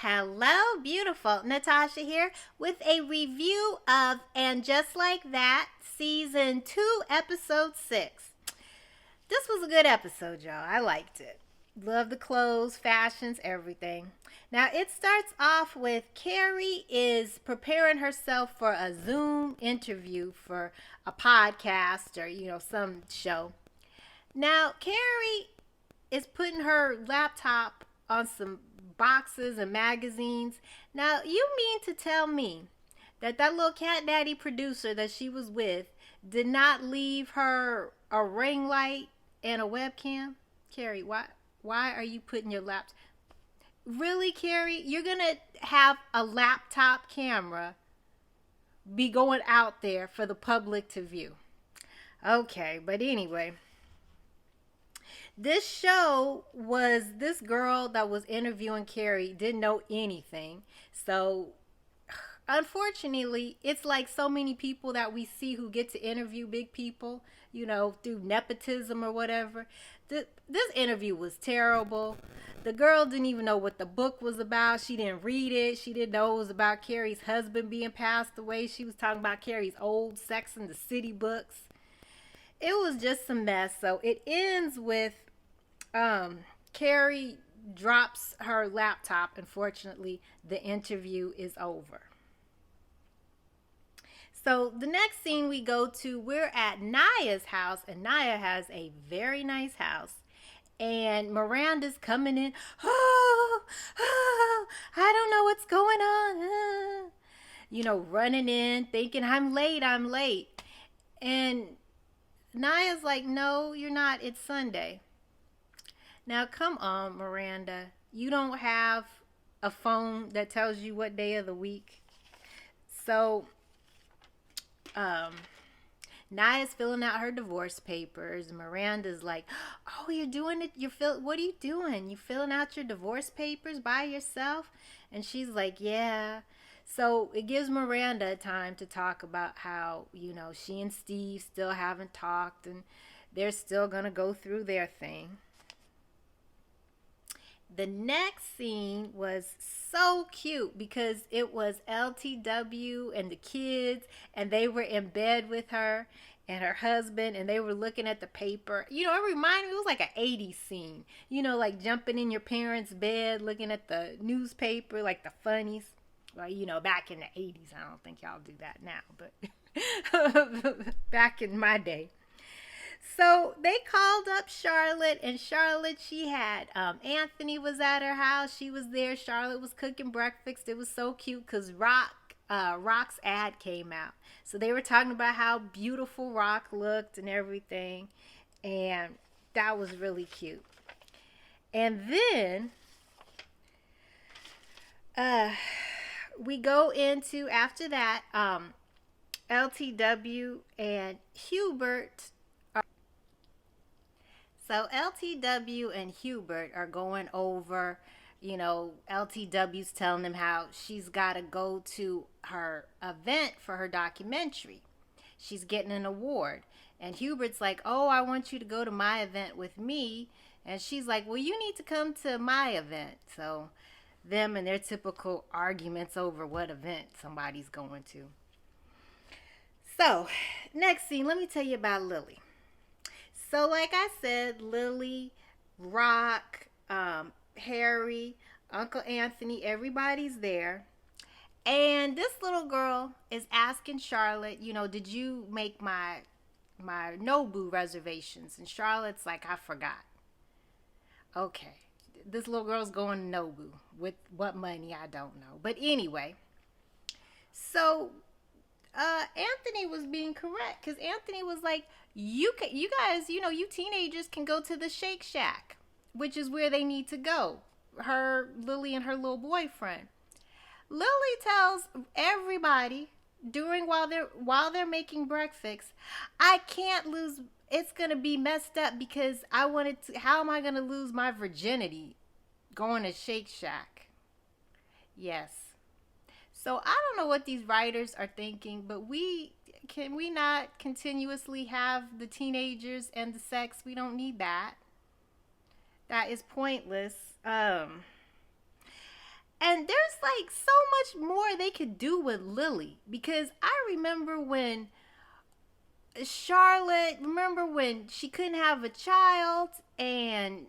Hello, beautiful. Natasha here with a review of And Just Like That, Season 2, Episode 6. This was a good episode, y'all. I liked it. Love the clothes, fashions, everything. Now, it starts off with Carrie is preparing herself for a Zoom interview for a podcast or, some show. Now, Carrie is putting her laptop on some boxes and magazines. Now, you mean to tell me that little cat daddy producer that she was with did not leave her a ring light and a webcam? Carrie, why are you putting your laptop? Really, Carrie? You're going to have a laptop camera be going out there for the public to view. Okay, but anyway, this show was this girl that was interviewing Carrie didn't know anything. So, unfortunately, it's like so many people that we see who get to interview big people, through nepotism or whatever. This interview was terrible. The girl didn't even know what the book was about. She didn't read it. She didn't know it was about Carrie's husband being passed away. She was talking about Carrie's old Sex and the City books. It was just a mess. So it ends with Carrie drops her laptop. Unfortunately, the interview is over. So the next scene we go to, we're at Naya's house, and Naya has a very nice house. And Miranda's coming in. Oh, I don't know what's going on. Running in, thinking, I'm late. And Naya's like, no, you're not. It's Sunday. Now, come on, Miranda. You don't have a phone that tells you what day of the week. So, Naya's filling out her divorce papers. Miranda's like, oh, you're doing it. What are you doing? You filling out your divorce papers by yourself? And she's like, yeah. So it gives Miranda time to talk about how, she and Steve still haven't talked and they're still going to go through their thing. The next scene was so cute because it was LTW and the kids, and they were in bed with her and her husband, and they were looking at the paper. It reminded me, it was like an 80s scene. Like jumping in your parents' bed, looking at the newspaper, like the funnies. Well, back in the 80s, I don't think y'all do that now, but back in my day. So they called up Charlotte, and Charlotte, she had Anthony was at her house. She was there. Charlotte was cooking breakfast. It was so cute because Rock's ad came out. So they were talking about how beautiful Rock looked and everything, and that was really cute. And then we go into, after that, LTW and Hubert. So LTW and Hubert are going over, LTW's telling them how she's got to go to her event for her documentary. She's getting an award. And Hubert's like, oh, I want you to go to my event with me. And she's like, well, you need to come to my event. So them and their typical arguments over what event somebody's going to. So next scene, let me tell you about Lily. So like I said, Lily, Rock, Harry, Uncle Anthony, everybody's there. And this little girl is asking Charlotte, did you make my Nobu reservations? And Charlotte's like, I forgot. Okay. This little girl's going to Nobu. With what money, I don't know. But anyway, so Anthony was being correct because Anthony was like, you guys, you teenagers can go to the Shake Shack, which is where they need to go. Lily and her little boyfriend. Lily tells everybody while they're making breakfast, I can't lose. It's gonna be messed up because how am I gonna lose my virginity going to Shake Shack? Yes. So I don't know what these writers are thinking, but can we not continuously have the teenagers and the sex? We don't need that. That is pointless. And there's like so much more they could do with Lily, because I remember when Charlotte, remember when she couldn't have a child, and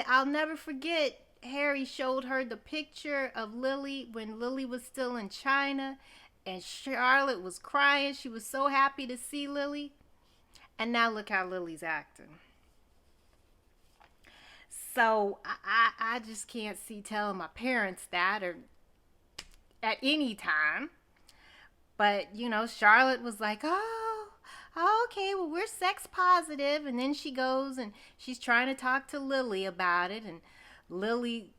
I'll never forget, Harry showed her the picture of Lily when Lily was still in China, and Charlotte was crying. She was so happy to see Lily. And now look how Lily's acting. So I just can't see telling my parents that, or at any time. But, Charlotte was like, oh, okay, well, we're sex positive. And then she goes and she's trying to talk to Lily about it. And Lily,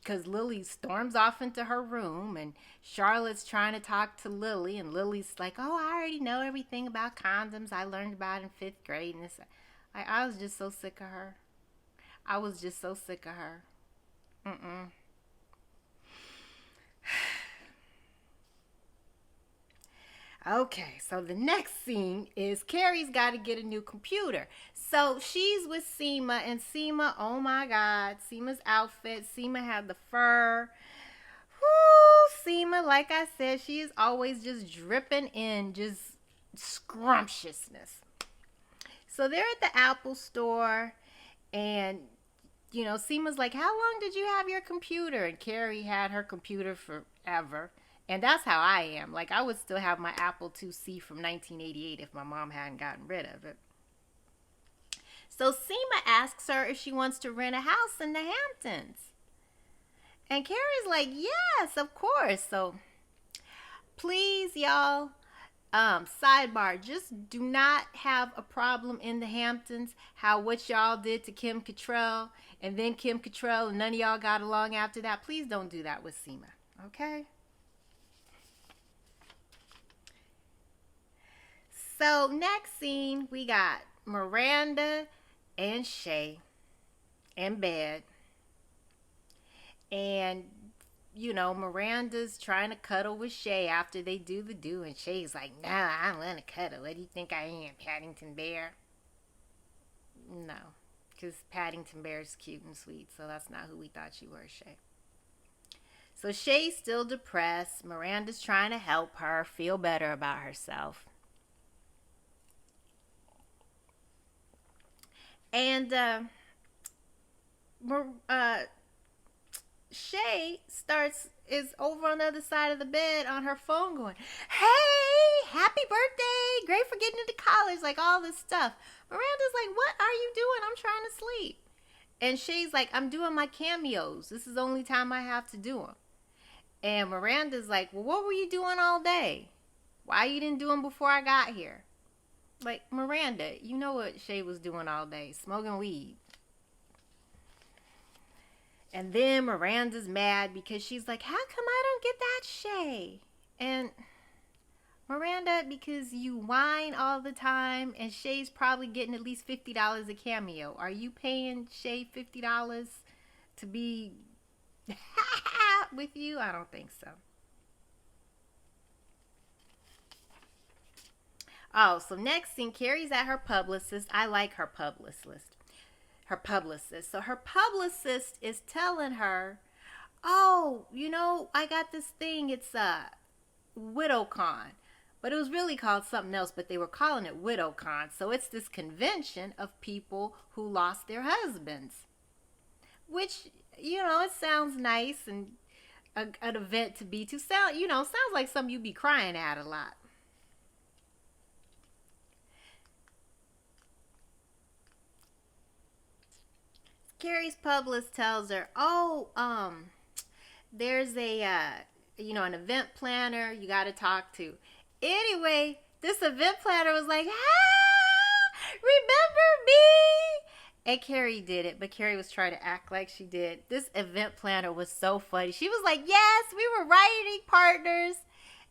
because Lily storms off into her room, and Charlotte's trying to talk to Lily. And Lily's like, oh, I already know everything about condoms. I learned about it in 5th grade. And I was just so sick of her. I was just so sick of her. Mm-mm. Okay, so the next scene is Carrie's got to get a new computer. So she's with Seema, and Seema, oh my God, Seema's outfit. Seema had the fur. Whoo, Seema, like I said, she is always just dripping in just scrumptiousness. So they're at the Apple store, and Seema's like, how long did you have your computer? And Carrie had her computer forever. And that's how I am. Like, I would still have my Apple IIc from 1988 if my mom hadn't gotten rid of it. So Seema asks her if she wants to rent a house in the Hamptons. And Carrie's like, yes, of course. So please, y'all, sidebar, just do not have a problem in the Hamptons. What y'all did to Kim Cattrall, and then Kim Cattrall and none of y'all got along after that. Please don't do that with Seema, okay? So next scene, we got Miranda and Shay in bed. And, Miranda's trying to cuddle with Shay after they do the do. And Shay's like, no, I don't want to cuddle. What do you think I am, Paddington Bear? No, because Paddington Bear is cute and sweet. So that's not who we thought you were, Shay. So Shay's still depressed. Miranda's trying to help her feel better about herself. And Shay is over on the other side of the bed on her phone going, hey, happy birthday, great for getting into college, like all this stuff. Miranda's like, what are you doing? I'm trying to sleep. And Shay's like, I'm doing my cameos. This is the only time I have to do them. And Miranda's like, well, what were you doing all day? Why you didn't do them before I got here? Like, Miranda, you know what Shay was doing all day, smoking weed. And then Miranda's mad because she's like, how come I don't get that, Shay? And Miranda, because you whine all the time, and Shay's probably getting at least $50 a cameo. Are you paying Shay $50 to be with you? I don't think so. Oh, so next scene, Carrie's at her publicist. I like her publicist. So her publicist is telling her, oh, I got this thing. It's WidowCon. But it was really called something else, but they were calling it WidowCon. So it's this convention of people who lost their husbands. Which, it sounds nice and an event to be to. Sounds like something you'd be crying at a lot. Carrie's publicist tells her, oh, there's an event planner you got to talk to. Anyway, this event planner was like, remember me? And Carrie did it, but Carrie was trying to act like she did. This event planner was so funny. She was like, yes, we were writing partners.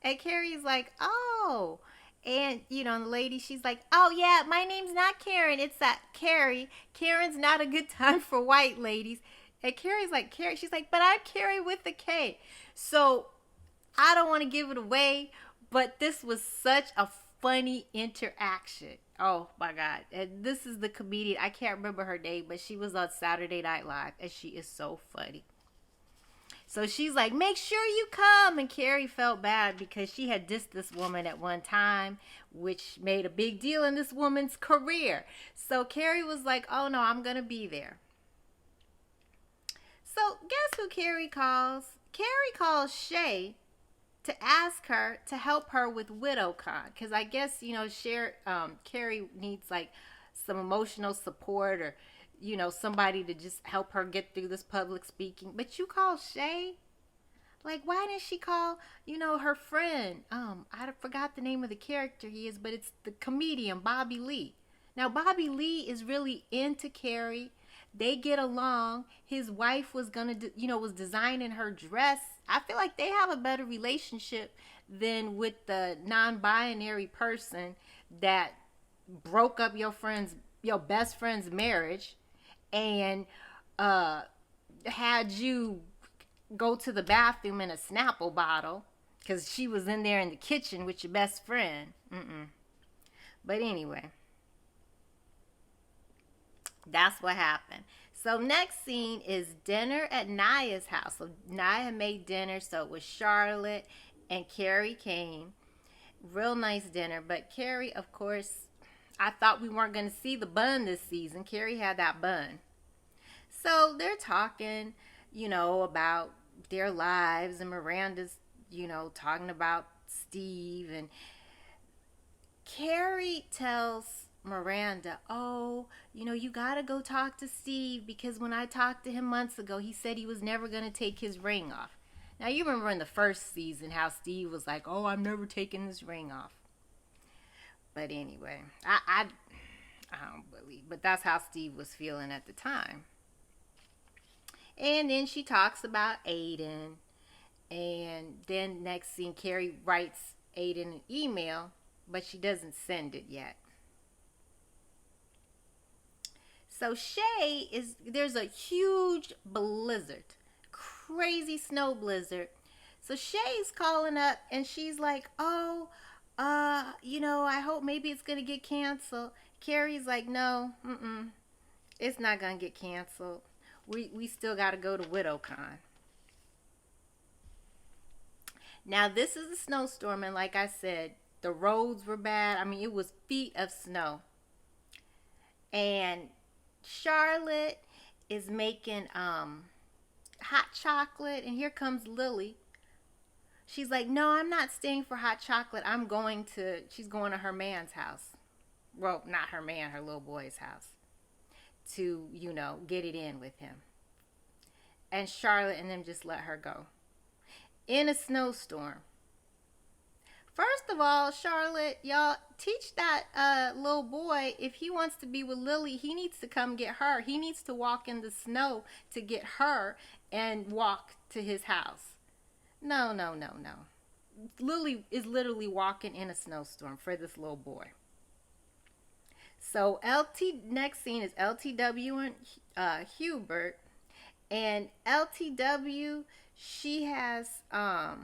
And Carrie's like, oh. And, the lady, she's like, oh, yeah, my name's not Karen. It's Carrie. Karen's not a good time for white ladies. And Carrie's like, Carrie. She's like, but I'm Carrie with a K. So I don't want to give it away, but this was such a funny interaction. Oh, my God. And this is the comedian. I can't remember her name, but she was on Saturday Night Live, and she is so funny. So she's like, make sure you come. And Carrie felt bad because she had dissed this woman at one time, which made a big deal in this woman's career. So Carrie was like, oh no, I'm going to be there. So guess who Carrie calls? Carrie calls Shay to ask her to help her with WidowCon. Because I guess, Carrie needs like some emotional support or somebody to just help her get through this public speaking. But you call Shay? Like, why didn't she call, her friend? I forgot the name of the character he is, but it's the comedian Bobby Lee. Now, Bobby Lee is really into Carrie. They get along. His wife was was designing her dress. I feel like they have a better relationship than with the non-binary person that broke up your best friend's marriage and had you go to the bathroom in a Snapple bottle because she was in there in the kitchen with your best friend. But anyway, that's what happened. So next scene is dinner at Naya's house. So Naya made dinner, so it was Charlotte and Carrie came. Real nice dinner, but Carrie, of course, I thought we weren't going to see the bun this season. Carrie had that bun. So they're talking, about their lives, and Miranda's, talking about Steve, and Carrie tells Miranda, oh, you got to go talk to Steve because when I talked to him months ago, he said he was never going to take his ring off. Now, you remember in the first season how Steve was like, oh, I'm never taking this ring off. But anyway, I don't believe, but that's how Steve was feeling at the time. And then she talks about Aiden. And then next scene, Carrie writes Aiden an email, but she doesn't send it yet. So there's a huge blizzard, crazy snow blizzard. So Shay's calling up and she's like, oh, I hope maybe it's going to get canceled. Carrie's like, no, it's not going to get canceled. We still got to go to WidowCon. Now, this is a snowstorm, and like I said, the roads were bad. I mean, it was feet of snow. And Charlotte is making hot chocolate, and here comes Lily. She's like, no, I'm not staying for hot chocolate. She's going to her man's house. Well, not her man, her little boy's house. To, get it in with him. And Charlotte and them just let her go. In a snowstorm. First of all, Charlotte, y'all teach that little boy, if he wants to be with Lily, he needs to come get her. He needs to walk in the snow to get her and walk to his house. No. Lily is literally walking in a snowstorm for this little boy. So next scene is LTW and Hubert. And LTW, she has, her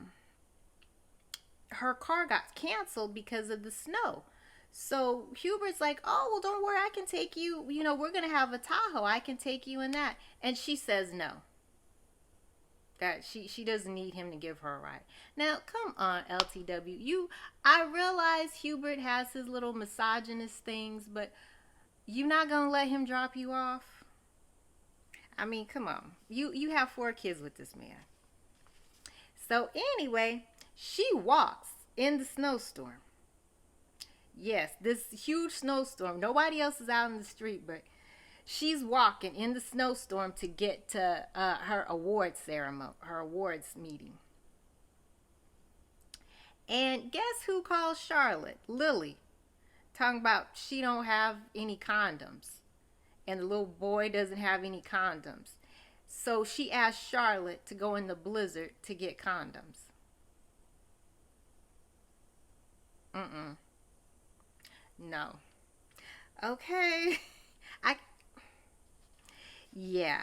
car got canceled because of the snow. So Hubert's like, oh, well, don't worry, I can take you, we're going to have a Tahoe. I can take you in that. And she says no. That she doesn't need him to give her a ride. Now, come on, LTW. I realize Hubert has his little misogynist things, but you're not going to let him drop you off? I mean, come on. You have 4 kids with this man. So anyway, she walks in the snowstorm. Yes, this huge snowstorm. Nobody else is out in the street, but she's walking in the snowstorm to get to her awards ceremony, her awards meeting. And guess who calls Charlotte? Lily. Talking about she don't have any condoms. And the little boy doesn't have any condoms. So she asked Charlotte to go in the blizzard to get condoms. No. Okay. Yeah.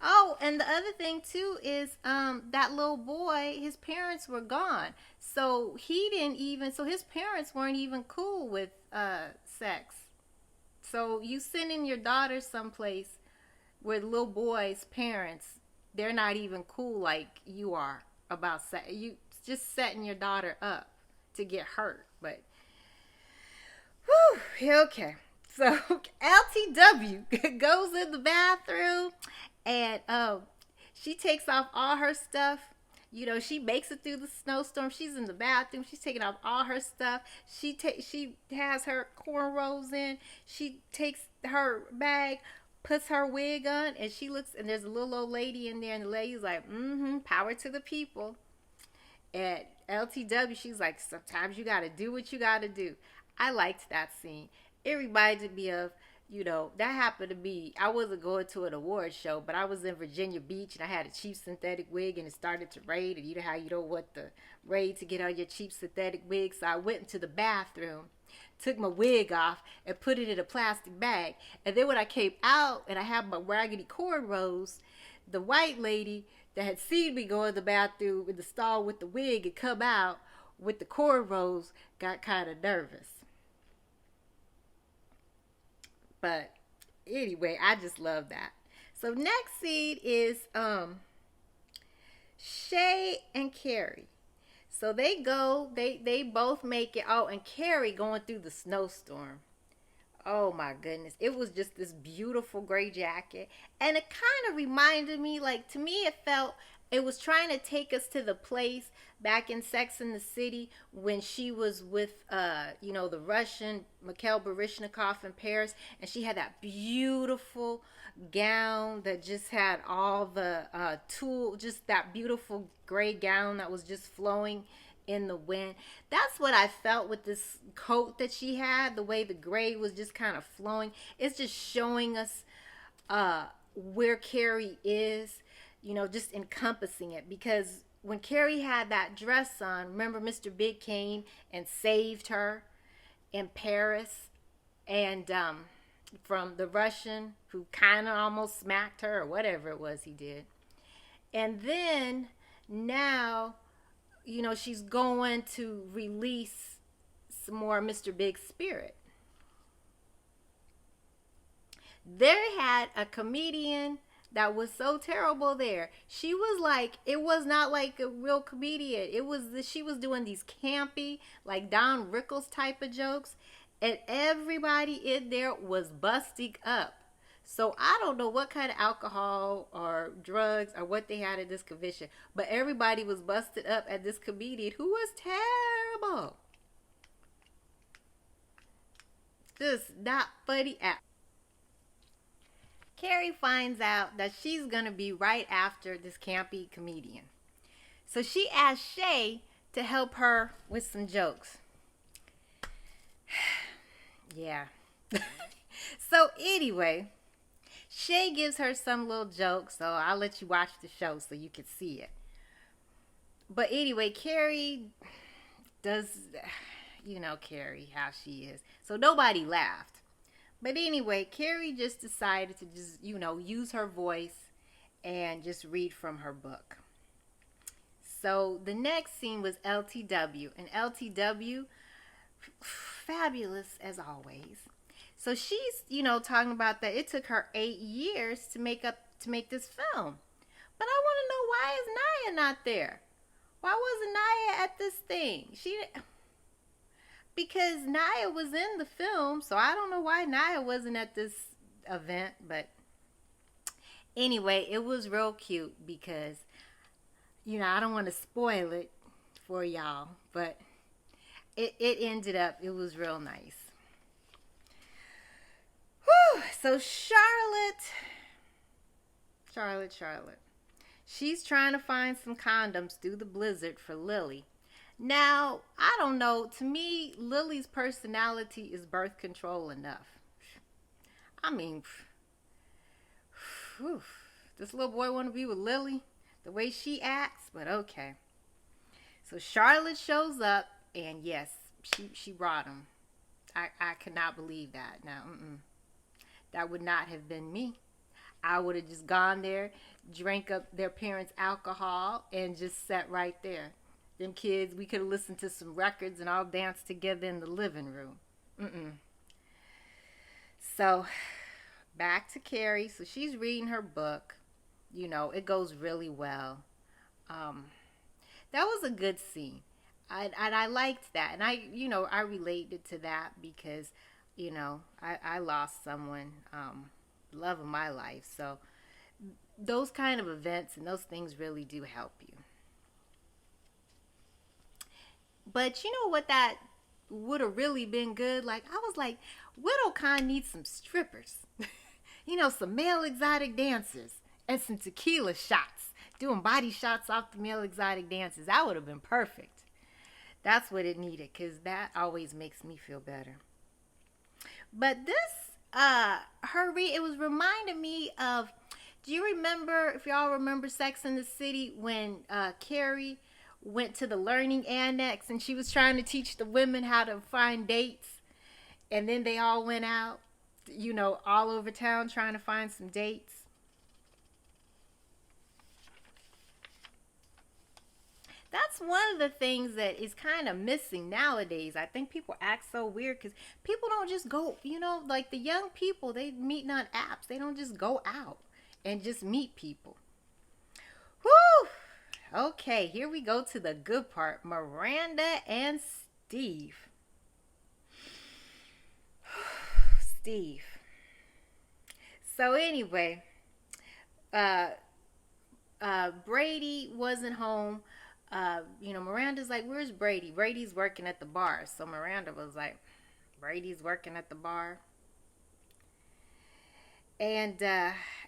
Oh, and the other thing too is that little boy, his parents were gone. So his parents weren't even cool with sex. So you sending your daughter someplace where the little boy's parents they're not even cool like you are about you just setting your daughter up to get hurt. But whew, okay. So LTW goes in the bathroom and she takes off all her stuff. You know, she makes it through the snowstorm. She's in the bathroom. She's taking off all her stuff. She has her cornrows in. She takes her bag, puts her wig on, and she looks. And there's a little old lady in there, and the lady's like, "Mm-hmm, power to the people." At LTW, she's like, "Sometimes you got to do what you got to do." I liked that scene. It reminded me of, you know, that happened to be, I wasn't going to an award show, but I was in Virginia Beach and I had a cheap synthetic wig and it started to rain. And you know how you don't want the rain to get on your cheap synthetic wig. So I went into the bathroom, took my wig off and put it in a plastic bag. And then when I came out and I had my raggedy cornrows, the white lady that had seen me go in the bathroom in the stall with the wig and come out with the cornrows got kind of nervous. But anyway, I just love that. So next scene is Shay and Carrie. So they both make it. Oh, and Carrie going through the snowstorm. Oh my goodness. It was just this beautiful gray jacket. And it kind of reminded me, like, to me, it felt it was trying to take us to the place back in Sex and the City when she was with, the Russian Mikhail Baryshnikov in Paris. And she had that beautiful gown that just had all the just that beautiful gray gown that was just flowing in the wind. That's what I felt with this coat that she had. The way the gray was just kind of flowing. It's just showing us where Carrie is, just encompassing it. Because when Carrie had that dress on, remember Mr. Big came and saved her in Paris, and from the Russian who kind of almost smacked her or whatever it was he did. And then now, she's going to release some more Mr. Big spirit. They had a comedian that was so terrible there. She was like, it was not like a real comedian. She was doing these campy, like Don Rickles type of jokes. And everybody in there was busting up. So I don't know what kind of alcohol or drugs or what they had at this convention, but everybody was busted up at this comedian who was terrible. Just not funny at. Carrie finds out that she's going to be right after this campy comedian. So she asks Shay to help her with some jokes. Yeah. So anyway, Shay gives her some little jokes, so I'll let you watch the show so you can see it. But anyway, Carrie does, Carrie, how she is. So nobody laughed. But anyway, Carrie just decided to just, use her voice and just read from her book. So the next scene was LTW. And LTW, fabulous as always. So she's, talking about that it took her 8 years to make this film. But I want to know, why is Naya not there? Why wasn't Naya at this thing? Because Naya was in the film, so I don't know why Naya wasn't at this event. But anyway, it was real cute because, I don't want to spoil it for y'all, but it ended up, it was real nice. Whew. So Charlotte. She's trying to find some condoms through the blizzard for Lily. Now, I don't know. To me, Lily's personality is birth control enough. I mean, whew, this little boy want to be with Lily? The way she acts? But okay. So Charlotte shows up, and yes, she brought him. I cannot believe that. Now, that would not have been me. I would have just gone there, drank up their parents' alcohol, and just sat right there. Them kids, we could have listened to some records and all danced together in the living room. So, back to Carrie. So she's reading her book. It goes really well. Um, that was a good scene. I liked that. And I related to that because, I lost someone, love of my life. So those kind of events and those things really do help you. But you know what that would have really been good? Like, I was like, WidowCon needs some strippers. Some male exotic dancers and some tequila shots. Doing body shots off the male exotic dancers. That would have been perfect. That's what it needed because that always makes me feel better. But this, it was reminding me of, do you remember, if y'all remember Sex in the City, when Carrie went to the learning annex and she was trying to teach the women how to find dates, and then they all went out, all over town trying to find some dates. That's one of the things that is kind of missing nowadays. I think people act so weird because people don't just go, like the young people, they meet on apps. They don't just go out and just meet people. Whew! Okay, here we go to the good part. Miranda and Steve. Steve. So anyway, Brady wasn't home. Miranda's like, where's Brady? Brady's working at the bar. So Miranda was like, Brady's working at the bar. And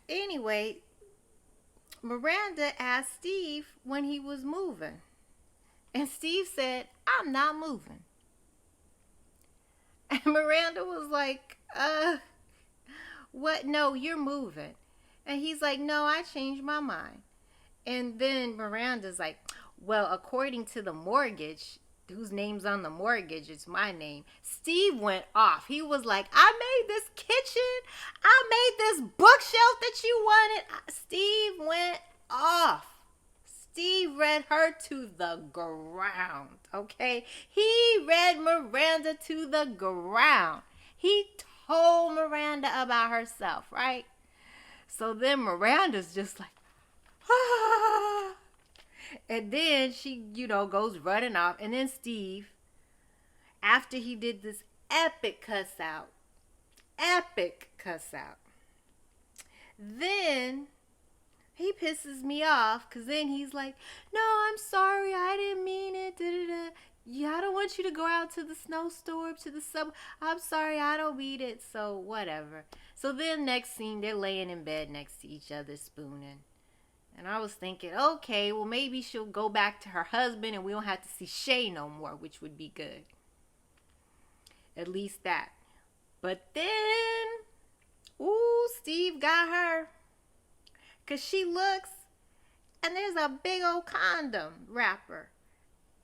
anyway, Miranda asked Steve when he was moving. And Steve said, I'm not moving. And Miranda was like, what? No, you're moving. And he's like, no, I changed my mind. And then Miranda's like, well, according to the mortgage, whose name's on the mortgage, it's my name. Steve went off. He was like, I made this kitchen. I made this bookshelf that you wanted. Steve went off. Steve read her to the ground, okay? He read Miranda to the ground. He told Miranda about herself, right? So then Miranda's just like, ah. And then she, goes running off. And then Steve, after he did this epic cuss out, then he pisses me off because then he's like, no, I'm sorry. I didn't mean it. Da-da-da. Yeah, I don't want you to go out to the snowstorm, to the sub. I'm sorry, I don't mean it. So whatever. So then next scene, they're laying in bed next to each other, spooning. And I was thinking, okay, well, maybe she'll go back to her husband and we don't have to see Shay no more, which would be good. At least that. But then, ooh, Steve got her. Because she looks, and there's a big old condom wrapper.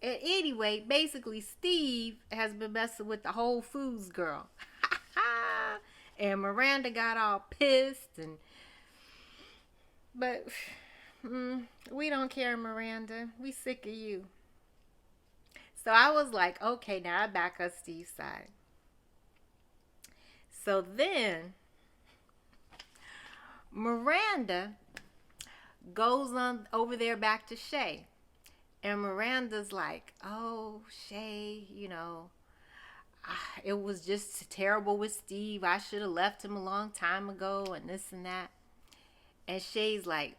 And anyway, basically, Steve has been messing with the Whole Foods girl. And Miranda got all pissed. But we don't care, Miranda. We sick of you. So I was like, okay, now I back up Steve's side. So then Miranda goes on over there back to Shay. And Miranda's like, oh, Shay, it was just terrible with Steve. I should have left him a long time ago and this and that. And Shay's like,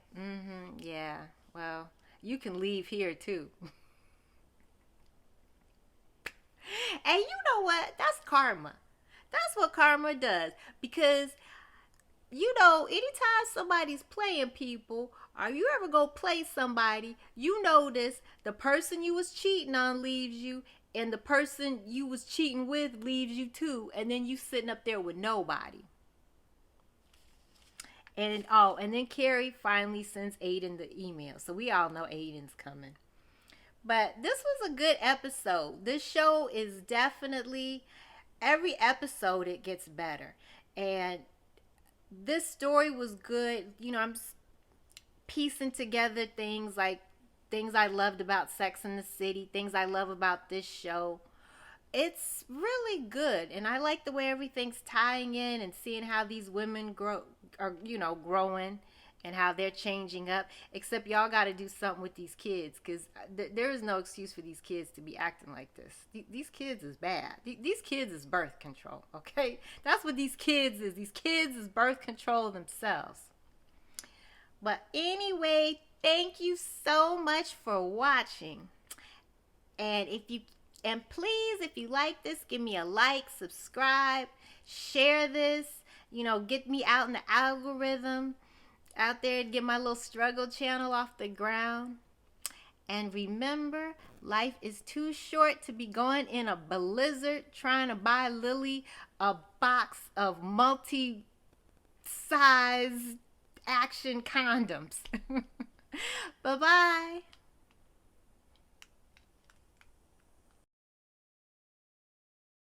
yeah, well, you can leave here too. And you know what? That's karma. That's what karma does. Because, anytime somebody's playing people, or you ever go play somebody, you notice the person you was cheating on leaves you, and the person you was cheating with leaves you too. And then you sitting up there with nobody. And then Carrie finally sends Aiden the email. So we all know Aiden's coming. But this was a good episode. This show is definitely, every episode it gets better. And this story was good. I'm piecing together things I loved about Sex and the City, things I love about this show. It's really good, and I like the way everything's tying in and seeing how these women growing and how they're changing up. Except y'all got to do something with these kids, because there is no excuse for these kids to be acting like this. These kids is bad. These kids is birth control, okay? That's what these kids is. These kids is birth control themselves. But anyway, thank you so much for watching. And please, if you like this, give me a like, subscribe, share this, get me out in the algorithm, out there and get my little struggle channel off the ground. And remember, life is too short to be going in a blizzard trying to buy Lily a box of multi-size action condoms. Bye-bye.